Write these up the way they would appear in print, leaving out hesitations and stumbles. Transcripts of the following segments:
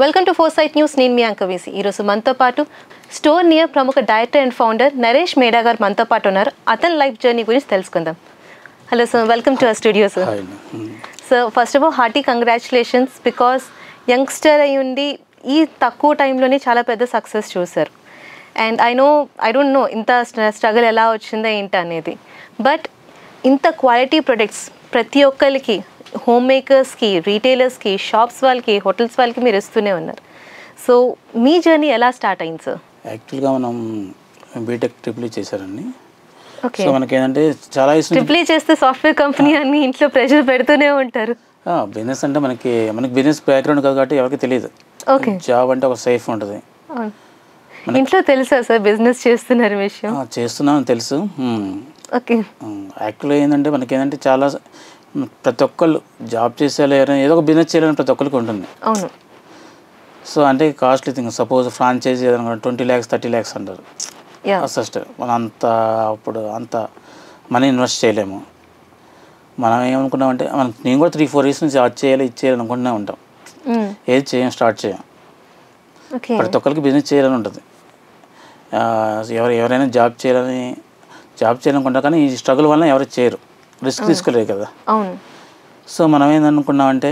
Welcome to foresight news. నేను మీ అంకవేసి. ఈరోజు మనతో పాటు స్టోర్ నియర్ ప్రముఖ డైరెక్టర్ అండ్ ఫౌండర్ నరేష్ మేడా గారు మనతో పాటు ఉన్నారు. అతని లైఫ్ జర్నీ గురించి తెలుసుకుందాం. Hello sir, welcome to our studio sir. So first of all hearty congratulations, because youngster అయి ఉండి ఈ తక్కువ టైంలోనే చాలా పెద్ద సక్సెస్ చూశారు. అండ్ ఐ డోంట్ నో ఇంత స్ట్రగుల్ ఎలా వచ్చిందో ఏంటి అనేది. బట్ ఇంత క్వాలిటీ ప్రొడక్ట్స్ ప్రతి ఒక్కరికి, హోమ్ మేకర్స్కి, రీటైలర్స్కి, షాప్స్ వాళ్ళకి, హోటల్స్ వాళ్ళకి మీరు ఇస్తూనే ఉన్నారు. సో మీ జర్నీ ఎలా స్టార్ట్ అయింది సార్? యాక్చువల్గా మనం బీటెక్ ట్రిపుల్ చేశారండి. ఓకే. సో మనకి ఏంటంటే చాలా ఇష్టం. ట్రిపుల్ చేస్తే సాఫ్ట్వేర్ కంపెనీ అని ఇంట్లో ప్రెషర్ పెడుతూనే ఉంటారు. బిజినెస్ అంటే మనకి బిజినెస్ బ్యాక్గ్రౌండ్ కాదు కాబట్టి ఎవరికి తెలియదు. ఓకే. జాబ్ అంటే ఒక సేఫ్ ఉంటుంది. ఇంట్లో తెలుసా సార్ బిజినెస్ చేస్తున్నారు విషయం? చేస్తున్నామని తెలుసు. ఓకే. యాక్చువల్గా ఏంటంటే మనకి ఏంటంటే చాలా ప్రతి ఒక్కళ్ళు జాబ్ చేసేయాలి, ఏదో ఒక బిజినెస్ చేయాలని ప్రతి ఒక్కరికి ఉంటుంది. అవును. సో అంటే కాస్ట్లీ థింగ్. సపోజ్ ఫ్రాంచైజీ ఏదైనా 20 lakhs 30 lakhs అంటారు ఫస్ట్. మనం అంత మనీ ఇన్వెస్ట్ చేయలేము. మనం ఏమనుకున్నామంటే నేను కూడా 3-4 years నుంచి అది చేయాలి ఇది చేయాలి అనుకుంటూనే ఉంటాం. ఏది స్టార్ట్ చేయం. ప్రతి ఒక్కరికి బిజినెస్ చేయాలని ఉంటుంది. ఎవరైనా జాబ్ చేయాలనుకుంటారు, కానీ ఈ స్ట్రగుల్ వల్ల ఎవరు చేయరు, రిస్క్ తీసుకోలేదు కదా. అవును. సో మనం ఏందనుకున్నామంటే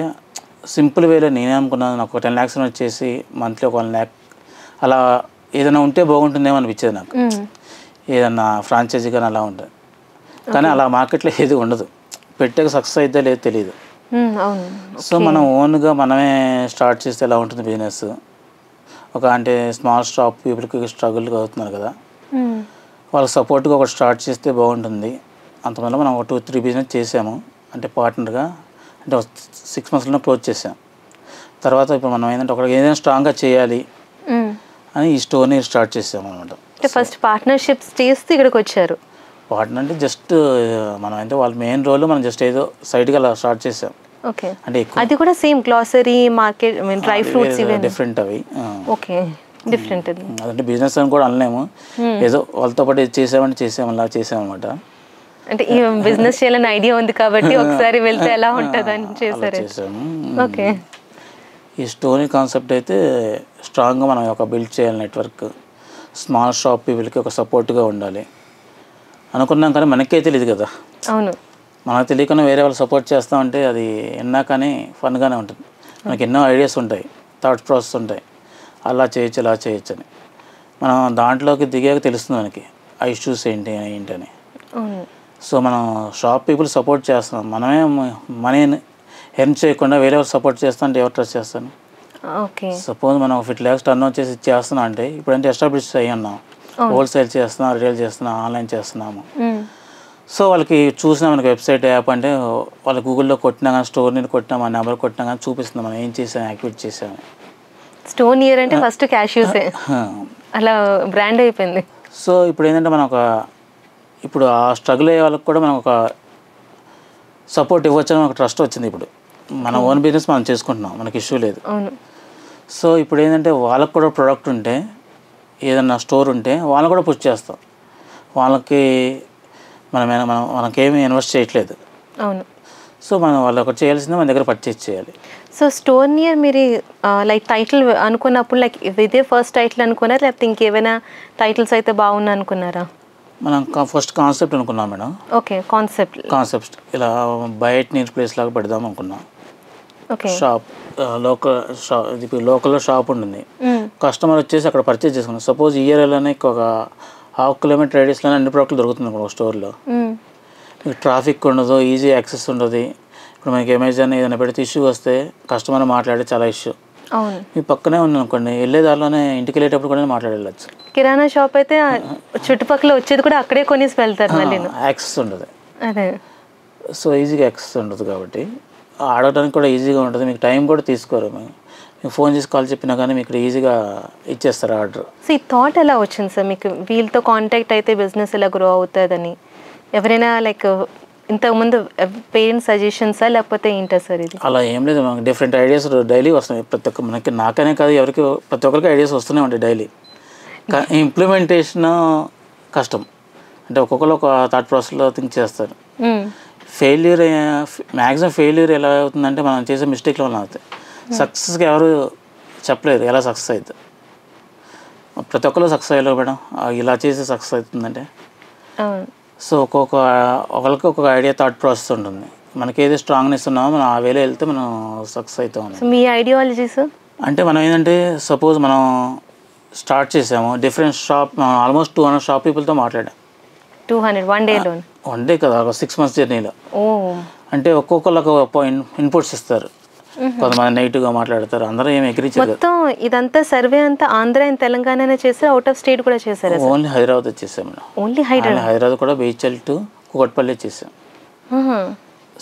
సింపుల్ వేలో నేనే అనుకున్నాను, నాకు 10 lakhs వచ్చేసి మంత్లీ ఒక 1 lakh అలా ఏదైనా ఉంటే బాగుంటుందేమో అనిపించేది నాకు. ఏదన్నా ఫ్రాంచైజీ కానీ అలా ఉంటుంది. కానీ అలా మార్కెట్లో ఏది ఉండదు. పెట్టాక సక్సెస్ అయితే లేదో తెలియదు. సో మనం ఓన్గా మనమే స్టార్ట్ చేస్తే ఎలా ఉంటుంది బిజినెస్. అంటే స్మాల్ షాప్ పీపుల్కి స్ట్రగుల్ అవుతున్నారు కదా, వాళ్ళకి సపోర్ట్గా ఒకటి స్టార్ట్ చేస్తే బాగుంటుంది. అంతవల్ల మనం ఒక 2-3 బిజినెస్ చేసాము. అంటే పార్ట్నర్గా, అంటే 6 monthsలో క్లోజ్ చేసాం. తర్వాత ఇప్పుడు మనం ఏంటంటే ఒకరికి ఏదైనా స్ట్రాంగ్గా చేయాలి అని ఈ స్టోర్ని స్టార్ట్ చేసాము అనమాట. ఫస్ట్ పార్ట్నర్షిప్స్ చేస్తే ఇక్కడికి వచ్చారు. పార్ట్నర్ అంటే జస్ట్ మనం అంటే వాళ్ళ మెయిన్ రోల్ మనం జస్ట్ ఏదో సైడ్గా అలా స్టార్ట్ చేసాం. ఓకే. అంటే అది కూడా same glossary market, dry fruits ఇవన్నీ డిఫరెంట్ అవి. Okay, different. అదంటే బిజినెస్ అని కూడా అనలేము, ఏదో వాళ్ళతో పాటు చేసాము అలా చేసామన్నమాట. అంటే ఈ బిజినెస్ చేయాలని ఐడియా ఉంది కాబట్టి ఒకసారి వెళ్తే ఎలా ఉంటుంది అని చేశారు. ఓకే. ఈ స్టోరీ కాన్సెప్ట్ అయితే స్ట్రాంగ్గా మనం ఒక బిల్డ్ చేయాలి. నెట్వర్క్ స్మాల్ షాప్ పీపుల్కి ఒక సపోర్ట్గా ఉండాలి అనుకున్నాం, కానీ మనకే తెలియదు కదా. అవును. మనకు తెలియకుండా వేరే వాళ్ళు సపోర్ట్ చేస్తామంటే అది ఎన్నాకనే ఫన్గానే ఉంటుంది. మనకి ఎన్నో ఐడియాస్ ఉంటాయి, థాట్ ప్రాసెస్ ఉంటాయి, అలా చేయొచ్చు ఇలా చేయొచ్చు అని. మనం దాంట్లోకి దిగాక తెలుస్తుంది మనకి ఆ ఇష్యూస్ ఏంటి అని. సో మనం షాప్ పీపుల్ సపోర్ట్ చేస్తున్నాం, మనమే మనీని ఎర్న్ చేయకుండా వేరే వాళ్ళు సపోర్ట్ చేస్తా అంటే ఎవరు ట్రస్ట్ చేస్తాను. ఓకే. సపోజ్ మనం 50 lakhs టర్న్ వచ్చేసి చేస్తున్నాం అంటే ఇప్పుడంటే ఎస్టాబ్లిష్ అయ్యి ఉన్నాం, హోల్సేల్ చేస్తున్నాం, రిటైల్ చేస్తున్నాం, ఆన్లైన్ చేస్తున్నాము. సో వాళ్ళకి చూసినా మనకి వెబ్సైట్ యాప్ అంటే వాళ్ళు గూగుల్లో కొట్టినా కానీ, స్టోర్ నీరు కొట్టినా, మన నెంబర్ కొట్టినా కానీ చూపిస్తుంది మనం ఏం చేసాం, యాక్టివేట్ చేసాము. స్టోర్ నియర్ అంటే ఫస్ట్ క్యాష్యూసే అలా బ్రాండ్ అయిపోయింది. సో ఇప్పుడు ఏంటంటే మనం ఇప్పుడు ఆ స్ట్రగుల్ అయ్యే వాళ్ళకి కూడా మనం ఒక సపోర్ట్ ఇవ్వచ్చని ఒక ట్రస్ట్ వచ్చింది. ఇప్పుడు మన ఓన్ బిజినెస్ మనం చేసుకుంటున్నాం, మనకి ఇష్యూ లేదు. సో ఇప్పుడు ఏంటంటే వాళ్ళకి కూడా ప్రొడక్ట్ ఉంటే, ఏదన్నా స్టోర్ ఉంటే వాళ్ళని కూడా పుష్ చేస్తాం. వాళ్ళకి మనకేమీ ఇన్వెస్ట్ చేయట్లేదు. అవును. సో మనం వాళ్ళు ఒకటి చేయాల్సిందే, మన దగ్గర పర్చేజ్ చేయాలి. సో స్టోర్ నియర్ మీరు లైక్ టైటిల్ అనుకున్నప్పుడు లైక్ ఇదే ఫస్ట్ టైటిల్ అనుకున్నారా, లేకపోతే ఇంకేమైనా టైటిల్స్ అయితే బాగున్నా అనుకున్నారా? మనం ఫస్ట్ కాన్సెప్ట్ అనుకున్నాం మేడం. ఓకే. కాన్సెప్ట్ ఇలా బయట నీరు ప్లేస్ లాగా పెడదాం అనుకున్నాం. ఓకే. షాప్ లోకల్లో షాప్ ఉంటుంది, కస్టమర్ వచ్చేసి అక్కడ పర్చేజ్ చేసుకున్నాం. సపోజ్ ఈ ఏరియాలోనే ఒక 1/2 kilometer రేడియస్లోనే అన్ని ప్రోడక్ట్లు దొరుకుతుంది ఒక స్టోర్లో. ట్రాఫిక్ ఉండదు, ఈజీ యాక్సెస్ ఉండదు. ఇప్పుడు మనకి అమెజాన్ ఏదైనా పెడితే ఇష్యూ వస్తే కస్టమర్ మాట్లాడే చాలా ఇష్యూ. అవును. మీ పక్కనే ఉంది అనుకోండి, వెళ్ళే దారిలోనే ఇంటికి వెళ్ళేటప్పుడు కూడా మాట్లాడవచ్చు. కిరాణా షాప్ అయితే చుట్టుపక్కల వచ్చేది కూడా అక్కడే కొనేసి వెళ్తారు, మళ్ళీ యాక్సెస్ ఉండదు. అదే. సో ఈజీగా యాక్సెస్ ఉండదు కాబట్టి ఆడటానికి కూడా ఈజీగా ఉంటుంది. మీకు టైం కూడా తీసుకోరు. మీకు ఫోన్ చేసి కాల్ చెప్పినా కానీ మీకు ఈజీగా ఇచ్చేస్తారు ఆర్డర్. సో ఈ థాట్ ఎలా వచ్చింది సార్ మీకు, వీళ్ళతో కాంటాక్ట్ అయితే బిజినెస్ ఎలా గ్రో అవుతుందని? ఎవరైనా లైక్ ఇంతకుముందు పేరెంట్స్ సజెషన్సా లేకపోతే ఏంటా సార్ ఇది? అలా ఏం లేదు, మనకి డిఫరెంట్ ఐడియాస్ డైలీ వస్తున్నాయి. ప్రతి ఒక్క నాకనే కాదు, ప్రతి ఒక్కరికి ఐడియాస్ వస్తూనే ఉంటాయి డైలీ. ఇంప్లిమెంటేషన్ కష్టం. అంటే ఒక్కొక్కరు ఒక థాట్ ప్రాసెస్లో థింక్ చేస్తారు. మ్యాక్సిమం ఫెయిల్యూర్ ఎలా అవుతుందంటే మనం చేసే మిస్టేక్ల వల్ల అవుతాయి. సక్సెస్కి ఎవరు చెప్పలేరు ఎలా సక్సెస్ అవుతుంది. ప్రతి ఒక్కరు సక్సెస్ అయ్యలేరు మేడం, ఇలా చేసి సక్సెస్ అవుతుందంటే. సో ఒకరికి ఒక్కొక్క ఐడియా థాట్ ప్రాసెస్ ఉంటుంది. మనకి ఏది స్ట్రాంగ్నెస్ ఉన్నామో మనం ఆ వేలో వెళ్తే మనం సక్సెస్ అవుతాం. మీ ఐడియాలజీస్ అంటే మనం ఏంటంటే సపోజ్ మనం స్టార్ట్ చేసాము, డిఫరెంట్ షాప్ ఆల్మోస్ట్ 200 షాప్ పీపుల్తో మాట్లాడాం. 200 వన్ డే కదా, 6 months జర్నీలో. అంటే ఒక్కొక్కరికి ఇన్పుట్స్ ఇస్తారు. కొంతమంది నెగిటివ్గా మాట్లాడతారు, అందరూ ఏమి ఎగ్రీచారు. మొత్తం ఇదంతా సర్వే అంతా ఆంధ్ర అండ్ తెలంగాణ చేశారు, అవుట్ ఆఫ్ స్టేట్ కూడా చేశారు? ఓన్లీ హైదరాబాద్ వచ్చేసాం మేడం. ఓన్లీ హైదరాబాద్ కూడా బీచల్ టు కూకట్పల్లి చేసాం.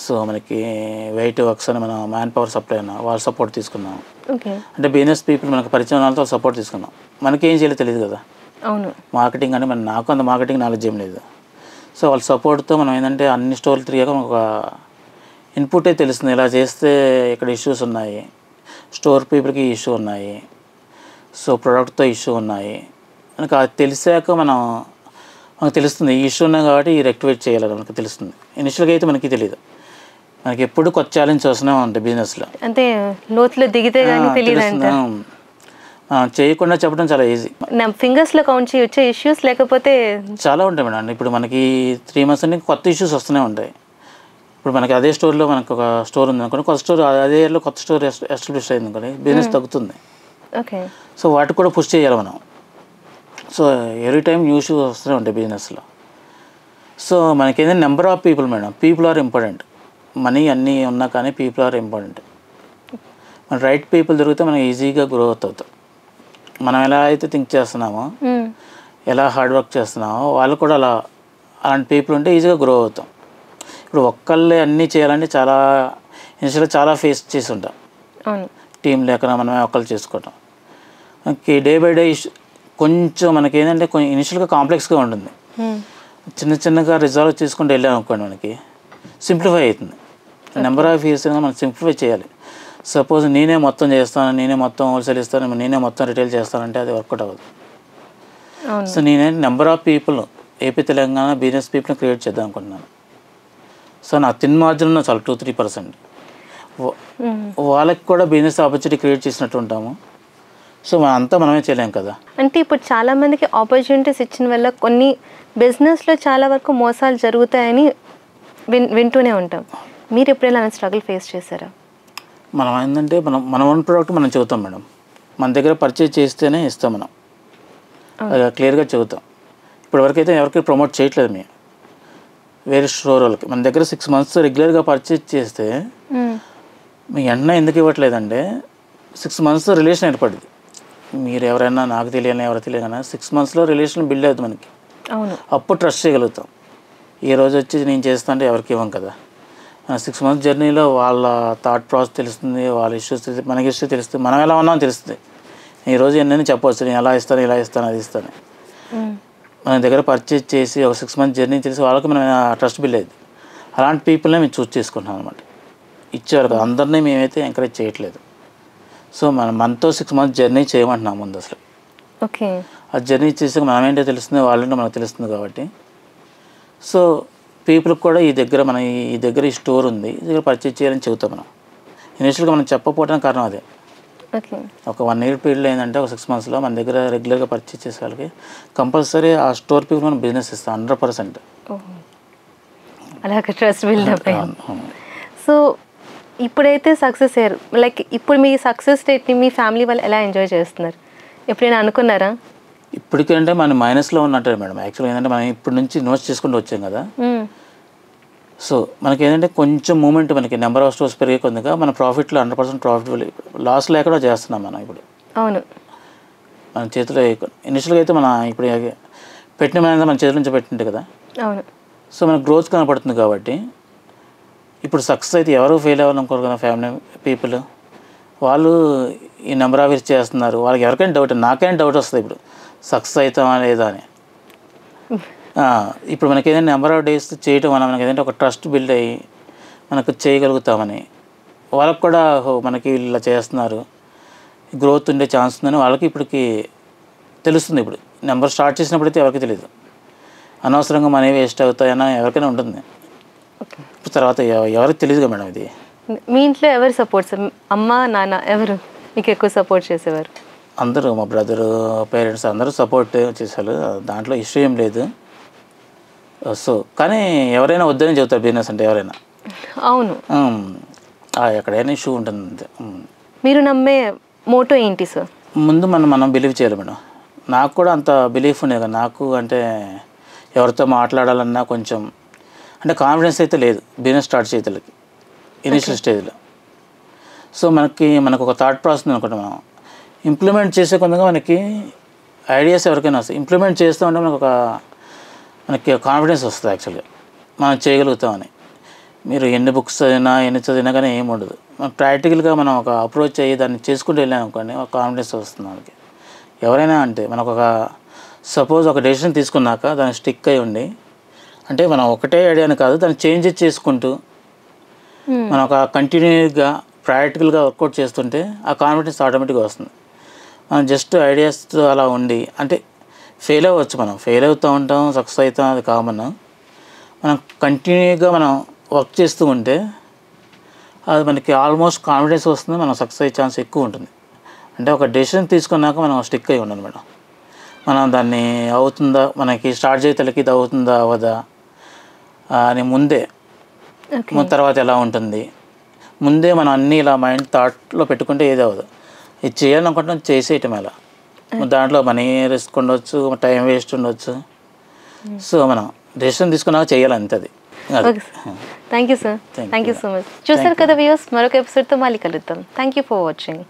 సో మనకి వెయిట్ వర్క్స్ అని మన మ్యాన్ పవర్ సప్లై అన్న వాళ్ళ సపోర్ట్ తీసుకున్నాం. అంటే బిజినెస్ పీపుల్ మనకు పరిచయం వాళ్ళతో సపోర్ట్ తీసుకున్నాం. మనకి ఏం చేయాలో తెలియదు కదా, అవును, మార్కెటింగ్ అంటే నాకు అంత మార్కెటింగ్ నాలెడ్జ్ ఏం లేదు. సో వాళ్ళ సపోర్ట్తో మనం ఏంటంటే అన్ని స్టోర్లు తిరిగాక మనకు ఒక ఇన్పుటే తెలుస్తుంది, ఇలా చేస్తే ఇక్కడ ఇష్యూస్ ఉన్నాయి, స్టోర్ పీపుల్కి ఇష్యూ ఉన్నాయి, సో ప్రోడక్ట్తో ఇష్యూ ఉన్నాయి. మనకు అది తెలిసాక మనకు తెలుస్తుంది ఈ ఇష్యూ ఉన్నాయి కాబట్టి ఈ రెక్టివేట్ చేయాలని మనకు తెలుస్తుంది. ఇనిషియల్గా అయితే మనకి తెలియదు. మనకి ఎప్పుడు కొత్త ఛాలెంజ్ వస్తూనే ఉంటాయి బిజినెస్లో. అంటే లోతులో దిగితే కానీ తెలియదు. చేయకుండా చెప్పడం చాలా ఈజీ. నా ఫింగర్స్లో కౌంట్ చేయొచ్చే ఇష్యూస్, లేకపోతే చాలా ఉంటాయి మేడం. ఇప్పుడు మనకి 3 months నుండి కొత్త ఇష్యూస్ వస్తూనే ఉంటాయి. ఇప్పుడు మనకి అదే స్టోర్లో మనకు ఒక స్టోర్ ఉంది అనుకోండి, కొత్త స్టోర్ అదే ఇయర్లో కొత్త స్టోర్ ఎస్టాబ్లిష్ అయింది అనుకోండి, బిజినెస్ తగ్గుతుంది. ఓకే, సో వాటికి కూడా పుష్ చేయాలి మనం. So every time new issues వస్తూనే ఉంటాయి బిజినెస్లో. సో మనకి ఏంటంటే number of people madam, people are important. Money అన్నీ ఉన్నా కానీ పీపుల్ ఆర్ ఇంపార్టెంట్. మన రైట్ పీపుల్ దొరికితే మనం ఈజీగా గ్రో అవుతాం. మనం ఎలా అయితే థింక్ చేస్తున్నామో, ఎలా హార్డ్ వర్క్ చేస్తున్నామో వాళ్ళు కూడా అలాంటి పీపుల్ ఉంటే ఈజీగా గ్రో అవుతాం. ఇప్పుడు ఒక్కళ్ళే అన్నీ చేయాలంటే ఇనిషియల్గా చాలా ఫేస్ చేసి ఉంటాం. టీం లేకుండా మనమే ఒక్కళ్ళు చేసుకోవటం. డే బై డే కొంచెం మనకి ఏంటంటే కొంచెం ఇనిషియల్గా కాంప్లెక్స్గా ఉంటుంది. చిన్నగా రిజాల్వ్ చేసుకుంటూ వెళ్ళాం అనుకోండి, మనకి సింప్లిఫై అవుతుంది. నెంబర్ ఆఫ్ ఇయర్స్ మనం సింప్లిఫై చేయాలి. సపోజ్ నేనే మొత్తం చేస్తాను, నేనే మొత్తం హోల్సేల్ ఇస్తాను, నేనే మొత్తం రిటైల్ చేస్తానంటే అది వర్కౌట్ అవ్వదు. సో నేనే number of people AP Telangana business పీపుల్ని క్రియేట్ చేద్దాం అనుకుంటున్నాను. సో నా థిన్ మార్జిన్ ఉన్న చాలా 2-3% వాళ్ళకి కూడా బిజినెస్ ఆపర్చునిటీ క్రియేట్ చేసినట్టు ఉంటాము. సో మనమే చేయలేం కదా. అంటే ఇప్పుడు చాలామందికి ఆపర్చునిటీస్ ఇచ్చిన వల్ల కొన్ని బిజినెస్లో చాలా వరకు మోసాలు జరుగుతాయని వింటూనే ఉంటాం. మీరు ఎప్పుడైనా స్ట్రగుల్ ఫేస్ చేశారా? మనం ఏంటంటే మన ఓన్ ప్రోడక్ట్ మనం చెబుతాం మేడం. మన దగ్గర పర్చేజ్ చేస్తేనే ఇస్తాం, మనం క్లియర్గా చెబుతాం. ఇప్పటివరకు అయితే ఎవరికి ప్రమోట్ చేయట్లేదు మేము వేరే స్టోర్ వాళ్ళకి. మన దగ్గర 6 months రెగ్యులర్గా పర్చేజ్ చేస్తే మీ వెంటనే ఎందుకు ఇవ్వట్లేదంటే 6 months రిలేషన్ ఏర్పడింది. మీరు ఎవరైనా నాకు తెలియని ఎవరు తెలియకన్నా 6 monthsలో రిలేషన్ బిల్డ్ అవుతుంది మనకి. అప్పుడు ట్రస్ట్ చేయగలుగుతాం. ఈ రోజు వచ్చి నేను చేస్తా అంటే ఎవరికి ఇవ్వం కదా. 6 months జర్నీలో వాళ్ళ థాట్ ప్రాసెస్ తెలుస్తుంది, వాళ్ళ ఇష్యూస్ తెలుస్తుంది, మనకి ఇష్యూ తెలుస్తుంది, మనం ఎలా ఉన్నామో తెలుస్తుంది. ఈరోజు ఎన్నైనా చెప్పవచ్చు, నేను ఎలా ఇస్తాను ఇలా ఇస్తాను అది ఇస్తాను. మన దగ్గర పర్చేజ్ చేసి ఒక 6 months జర్నీ తెలిసి వాళ్ళకి మనం ట్రస్ట్ బిల్డ్ అయ్యింది. అలాంటి పీపుల్నే మేము చూస్ చేసుకుంటున్నాం అనమాట. ఇచ్చేవారు కదా, అందరినీ మేమైతే ఎంకరేజ్ చేయట్లేదు. సో మనతో 6 months జర్నీ చేయమంటున్నాం ముందు అసలు. ఓకే, ఆ జర్నీ చేసాక మనం ఏంటో తెలుస్తుంది, వాళ్ళంటే మనకు తెలుస్తుంది కాబట్టి. సో పీపుల్కి కూడా ఈ దగ్గర ఈ స్టోర్ ఉంది, ఈ దగ్గర పర్చేజ్ చేయాలని చెబుతాం మనం. ఇనిషియల్గా మనం చెప్పకపోవడానికి కారణం అదే. ఒక 1 year పీరియడ్ ఏంటంటే ఒక 6 monthsలో మన దగ్గర రెగ్యులర్గా పర్చేజ్ చేసే వాళ్ళకి కంపల్సరీ ఆ స్టోర్ పీపుల్ మనం బిజినెస్ ఇస్తాం 100%. అలాగే ట్రస్ట్ బిల్డ్. సో ఇప్పుడైతే సక్సెస్ అయ్యారు, లైక్ ఇప్పుడు మీ సక్సెస్ రేట్ని మీ ఫ్యామిలీ వాళ్ళు ఎలా ఎంజాయ్ చేస్తున్నారు? ఎప్పుడైనా అనుకున్నారా? ఇప్పటికంటే మనం మైనస్లో ఉన్నట్టే మేడం. యాక్చువల్గా ఏంటంటే మనం ఇప్పటి నుంచి ఇన్వెస్ట్ చేసుకుంటూ వచ్చాం కదా. సో మనకి ఏంటంటే కొంచెం మూమెంట్, మనకి నెంబర్ ఆఫ్ స్టోర్స్ పెరిగే కొద్దిగా మన ప్రాఫిట్లో 100% ప్రాఫిటబుల్, లాస్ లేకుండా చేస్తున్నాం మనం ఇప్పుడు. అవును, మన చేతిలో ఇనిషియల్గా అయితే మన ఇప్పుడు పెట్టిన మన చేతుల నుంచి పెట్టింటే కదా. అవును. సో మనకు గ్రోత్ కనపడుతుంది కాబట్టి ఇప్పుడు సక్సెస్ అయితే ఎవరు ఫెయిల్ అవ్వాలనుకోరు కదా. ఫ్యామిలీ పీపుల్ వాళ్ళు ఈ నెంబర్ ఆఫ్ ఇయర్స్ చేస్తున్నారు. వాళ్ళకి ఎవరికైనా డౌట్, నాకైనా డౌట్ వస్తుంది ఇప్పుడు సక్సెస్ అవుతామా లేదా అని. ఇప్పుడు మనకి ఏదైనా నెంబర్ ఆఫ్ డేస్ చేయటం వల్ల మనకి ఏదంటే ఒక ట్రస్ట్ బిల్డ్ అయ్యి మనకు చేయగలుగుతామని, వాళ్ళకి కూడా మనకి ఇలా చేస్తున్నారు, గ్రోత్ ఉండే ఛాన్స్ ఉందని వాళ్ళకి ఇప్పటికి తెలుస్తుంది. ఇప్పుడు నెంబర్ స్టార్ట్ చేసినప్పుడైతే ఎవరికి తెలియదు. అనవసరంగా మనీ వేస్ట్ అవుతాయని ఎవరికైనా ఉంటుంది. తర్వాత ఎవరికి తెలియదుగా మేడం ఇది. మీ ఇంట్లో ఎవరు సపోర్ట్స్? అమ్మ నాన్న ఎవరు? మీకు ఎక్కువ సపోర్ట్ చేసేవారు? అందరూ మా బ్రదరు, పేరెంట్స్ అందరూ సపోర్ట్ చేశారు. దాంట్లో ఇష్యూ ఏం లేదు. సో కానీ ఎవరైనా వద్దని చెబుతారు బిజినెస్ అంటే ఎవరైనా. అవును. ఎక్కడైనా ఇష్యూ ఉంటుంది అంతే. మీరు నమ్మే మోటో ఏంటి సార్? ముందు మనం బిలీవ్ చేయాలి మేడం. నాకు కూడా అంత బిలీఫ్ ఉండేది కదా. నాకు అంటే ఎవరితో మాట్లాడాలన్నా కొంచెం అంటే కాన్ఫిడెన్స్ అయితే లేదు బిజినెస్ స్టార్ట్ చేయతలకి ఇనిషియల్ స్టేజ్లో. సో మనకు ఒక థాట్ ప్రాసెస్ అనుకుంటాం. మనం ఇంప్లిమెంట్ చేసే కొంతగా మనకి ఐడియాస్ ఎవరికైనా వస్తాయి. ఇంప్లిమెంట్ చేస్తూ ఉంటే మనకి కాన్ఫిడెన్స్ వస్తుంది యాక్చువల్గా మనం చేయగలుగుతామని. మీరు ఎన్ని బుక్స్ చదివినా కానీ ఏమి ఉండదు. మనం ప్రాక్టికల్గా మనం ఒక అప్రోచ్ అయ్యి దాన్ని చేసుకుంటూ వెళ్ళాం అనుకోండి, ఒక కాన్ఫిడెన్స్ వస్తుంది మనకి. ఎవరైనా అంటే మనకు సపోజ్ ఒక డెసిషన్ తీసుకున్నాక దాన్ని స్టిక్ అయి ఉండి, అంటే మనం ఒకటే ఐడియాని కాదు దాన్ని చేంజెస్ చేసుకుంటూ మనం ఒక కంటిన్యూగా ప్రాక్టికల్గా వర్కౌట్ చేస్తుంటే ఆ కాన్ఫిడెన్స్ ఆటోమేటిక్గా వస్తుంది. మనం జస్ట్ ఐడియాస్తో అలా ఉండి అంటే ఫెయిల్ అవ్వచ్చు, మనం ఫెయిల్ అవుతూ ఉంటాం, సక్సెస్ అవుతాం, అది కామన్. మనం కంటిన్యూగా మనం వర్క్ చేస్తూ ఉంటే అది మనకి ఆల్మోస్ట్ కాన్ఫిడెన్స్ వస్తుంది, మనం సక్సెస్ అయ్యే ఛాన్స్ ఎక్కువ ఉంటుంది. అంటే ఒక డెసిషన్ తీసుకున్నాక మనం స్టిక్ అయి ఉండాలి మేడం. మనం దాన్ని అవుతుందా, మనకి స్టార్ట్ చేయతలకి ఇది అవుతుందా అవదా అని ముందే, తర్వాత ఎలా ఉంటుంది ముందే మనం అన్నీ ఇలా మైండ్ థాట్లో పెట్టుకుంటే ఏది అవ్వదు. ఇది చేయాలనుకుంటున్నాం చేసేయటం ఎలా, దాంట్లో మనీ రిస్క్ ఉండొచ్చు, టైం వేస్ట్ ఉండొచ్చు. సో మనం డెసిషన్ తీసుకున్నాక చేయాలి అంతే. అది thank you sir, thank you so much. చూసారు కదా వ్యూయర్స్, మరొక ఎపిసోడ్తో మళ్ళీ కలుద్దాం. Thank you for watching.